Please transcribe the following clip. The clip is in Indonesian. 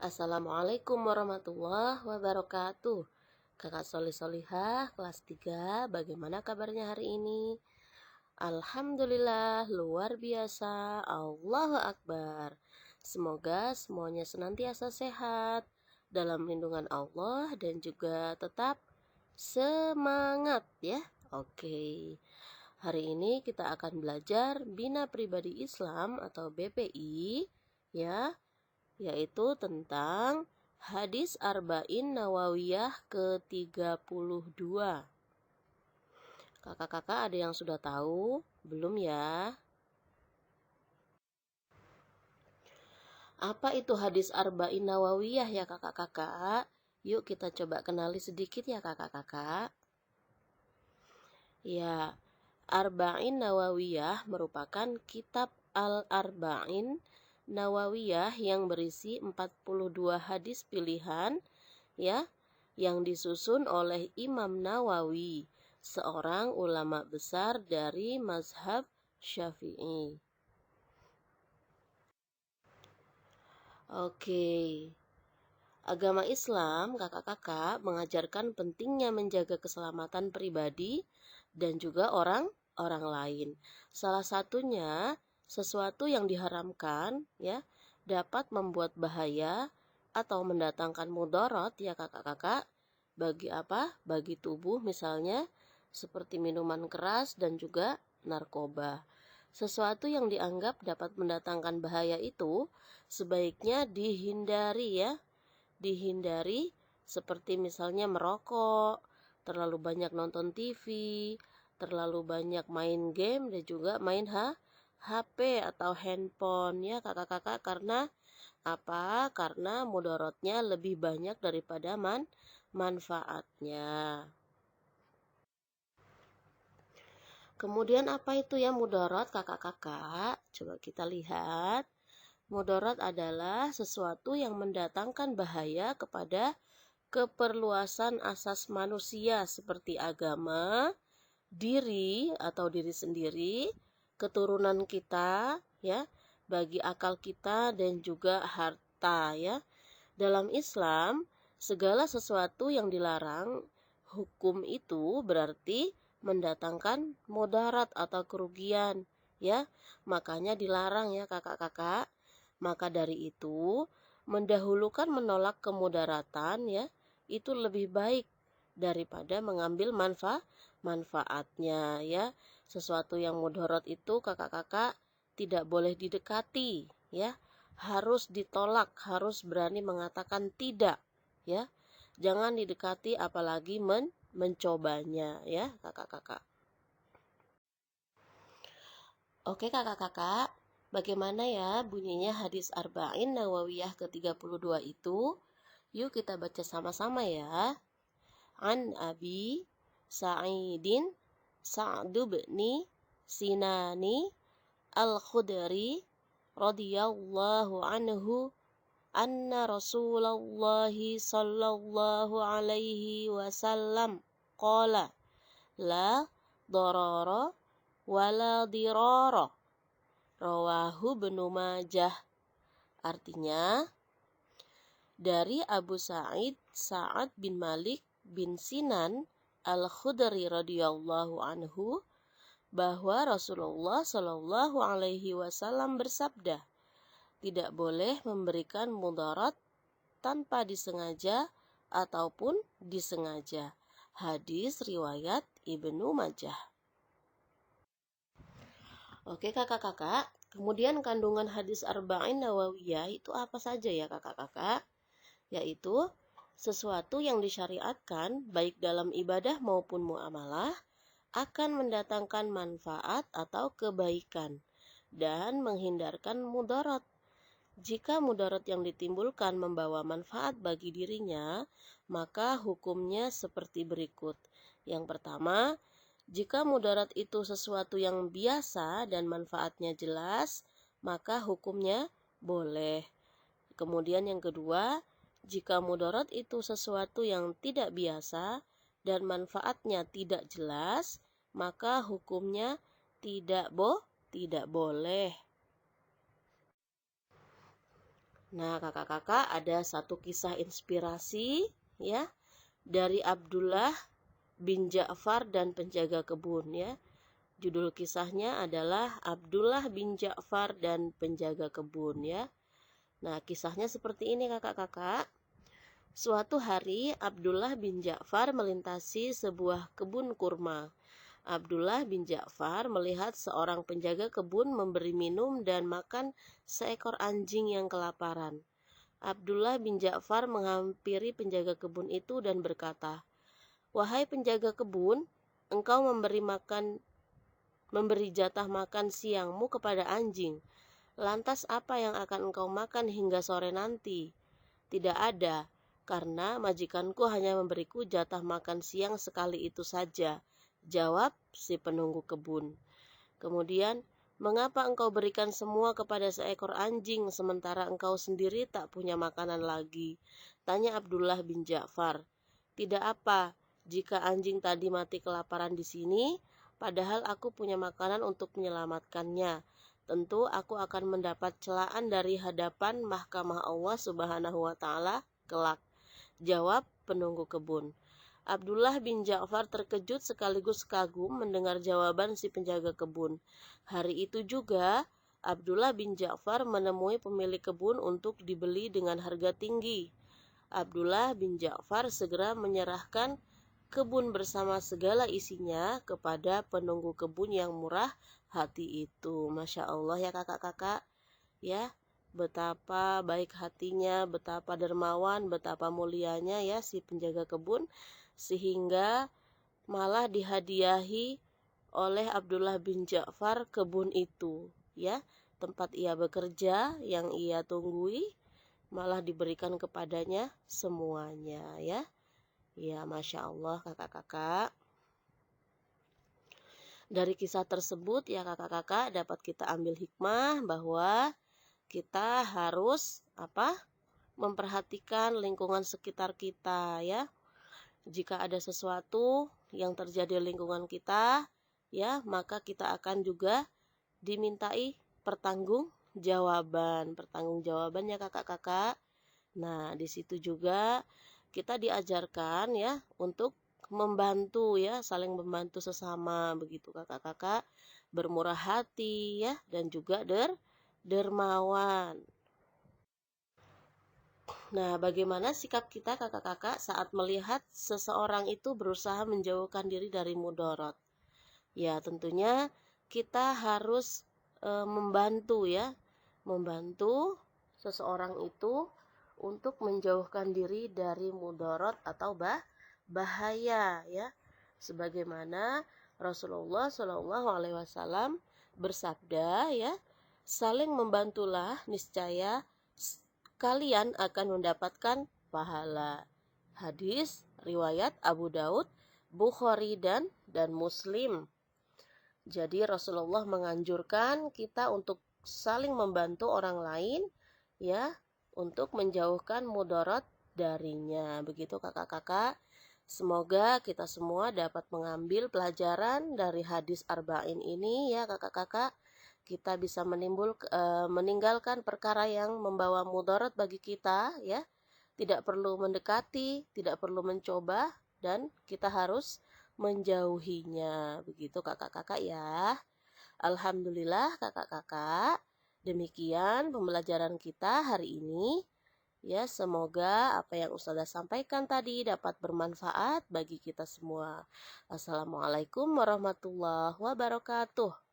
Assalamualaikum warahmatullahi wabarakatuh. Kakak Solihah kelas 3, bagaimana kabarnya hari ini? Alhamdulillah, luar biasa, Allahu Akbar. Semoga semuanya senantiasa sehat dalam lindungan Allah dan juga tetap semangat ya. Oke. Hari ini kita akan belajar Bina Pribadi Islam atau BPI ya, yaitu tentang hadis Arba'in Nawawiyah ke-32. Kakak-kakak ada yang sudah tahu? Belum ya? Apa itu hadis Arba'in Nawawiyah ya kakak-kakak? Yuk kita coba kenali sedikit ya kakak-kakak. Ya, Arba'in Nawawiyah merupakan kitab Al-Arba'in Nawawiyah yang berisi 42 hadis pilihan ya, yang disusun oleh Imam Nawawi, seorang ulama besar dari mazhab Syafi'i. Oke. Agama Islam, kakak-kakak, mengajarkan pentingnya menjaga keselamatan pribadi dan juga orang lain. Salah satunya, sesuatu yang diharamkan ya dapat membuat bahaya atau mendatangkan mudarat ya kakak-kakak. Bagi apa? Bagi tubuh misalnya seperti minuman keras dan juga narkoba. Sesuatu yang dianggap dapat mendatangkan bahaya itu sebaiknya dihindari ya. Dihindari seperti misalnya merokok, terlalu banyak nonton TV, terlalu banyak main game dan juga main HP atau handphone ya kakak-kakak, karena apa? Karena mudaratnya lebih banyak daripada manfaatnya. Kemudian apa itu ya mudarat kakak-kakak? Coba kita lihat. Mudarat adalah sesuatu yang mendatangkan bahaya kepada keperluasan asas manusia seperti agama, diri atau diri sendiri, keturunan kita ya, bagi akal kita dan juga harta ya. Dalam Islam, segala sesuatu yang dilarang hukum itu berarti mendatangkan mudarat atau kerugian ya. Makanya dilarang ya kakak-kakak. Maka dari itu, mendahulukan menolak kemudaratan ya, itu lebih baik daripada mengambil manfaatnya ya. Sesuatu yang mudarat itu kakak-kakak tidak boleh didekati ya. Harus ditolak, harus berani mengatakan tidak ya. Jangan didekati apalagi mencobanya ya kakak-kakak. Oke kakak-kakak, bagaimana ya bunyinya hadis Arba'in Nawawiyah ke-32 itu? Yuk kita baca sama-sama ya. An Abi Sa'idin Sa'du bin Sinani Al-Khudri radhiyallahu anhu anna Rasulullah sallallahu alaihi wasallam qala la darara wala dirara, rawahu Ibnu Majah. Artinya, dari Abu Sa'ad bin Malik bin Sinan Al-Khudri radhiyallahu anhu bahwa Rasulullah shallallahu alaihi wasallam bersabda, tidak boleh memberikan mudarat tanpa disengaja ataupun disengaja. Hadis riwayat Ibnu Majah. Oke kakak-kakak, kemudian kandungan hadis Arba'in Nawawiyah itu apa saja ya kakak-kakak? Yaitu sesuatu yang disyariatkan baik dalam ibadah maupun muamalah akan mendatangkan manfaat atau kebaikan dan menghindarkan mudarat. Jika mudarat yang ditimbulkan membawa manfaat bagi dirinya, maka hukumnya seperti berikut. Yang pertama, jika mudarat itu sesuatu yang biasa dan manfaatnya jelas, maka hukumnya boleh. Kemudian yang kedua, jika mudarat itu sesuatu yang tidak biasa dan manfaatnya tidak jelas, maka hukumnya tidak boleh. Nah, kakak-kakak ada satu kisah inspirasi ya dari Abdullah bin Ja'far dan penjaga kebun ya. Judul kisahnya adalah Abdullah bin Ja'far dan penjaga kebun ya. Nah, kisahnya seperti ini kakak-kakak. Suatu hari Abdullah bin Ja'far melintasi sebuah kebun kurma. Abdullah bin Ja'far melihat seorang penjaga kebun memberi minum dan makan seekor anjing yang kelaparan. Abdullah bin Ja'far menghampiri penjaga kebun itu dan berkata, "Wahai penjaga kebun, engkau memberi jatah makan siangmu kepada anjing. Lantas apa yang akan engkau makan hingga sore nanti?" "Tidak ada, karena majikanku hanya memberiku jatah makan siang sekali itu saja," jawab si penunggu kebun. Kemudian, "Mengapa engkau berikan semua kepada seekor anjing sementara engkau sendiri tak punya makanan lagi?" tanya Abdullah bin Ja'far. "Tidak apa, jika anjing tadi mati kelaparan di sini, padahal aku punya makanan untuk menyelamatkannya. Tentu aku akan mendapat celaan dari hadapan mahkamah Allah Subhanahu wa Ta'ala kelak," jawab penunggu kebun. Abdullah bin Ja'far terkejut sekaligus kagum mendengar jawaban si penjaga kebun. Hari itu juga Abdullah bin Ja'far menemui pemilik kebun untuk dibeli dengan harga tinggi. Abdullah bin Ja'far segera menyerahkan kebun bersama segala isinya kepada penunggu kebun yang murah hati itu. Masya Allah ya kakak-kakak, ya, betapa baik hatinya, betapa dermawan, betapa mulianya ya si penjaga kebun, sehingga malah dihadiahi oleh Abdullah bin Ja'far kebun itu ya, tempat ia bekerja yang ia tunggui malah diberikan kepadanya semuanya ya. Ya, Masya Allah kakak-kakak. Dari kisah tersebut ya kakak-kakak dapat kita ambil hikmah bahwa kita harus memperhatikan lingkungan sekitar kita ya. Jika ada sesuatu yang terjadi di lingkungan kita ya, maka kita akan juga dimintai pertanggungjawaban ya kakak-kakak. Nah, di situ juga kita diajarkan ya untuk membantu ya, saling membantu sesama begitu kakak-kakak, bermurah hati ya, dan juga dermawan. Nah, bagaimana sikap kita kakak-kakak saat melihat seseorang itu berusaha menjauhkan diri dari mudarat? Ya, tentunya kita harus membantu ya, membantu seseorang itu untuk menjauhkan diri dari mudarat atau bahaya ya. Sebagaimana Rasulullah Shallallahu alaihi wasallam bersabda ya, "Saling membantulah, niscaya kalian akan mendapatkan pahala." Hadis riwayat Abu Daud, Bukhari dan Muslim. Jadi Rasulullah menganjurkan kita untuk saling membantu orang lain ya, untuk menjauhkan mudarat darinya. Begitu kakak-kakak. Semoga kita semua dapat mengambil pelajaran dari hadis arba'in ini ya kakak-kakak. Kita bisa meninggalkan perkara yang membawa mudarat bagi kita ya. Tidak perlu mendekati, tidak perlu mencoba, dan kita harus menjauhinya. Begitu kakak-kakak ya. Alhamdulillah kakak-kakak. Demikian pembelajaran kita hari ini. Ya, semoga apa yang Ustazah sampaikan tadi dapat bermanfaat bagi kita semua. Assalamualaikum warahmatullahi wabarakatuh.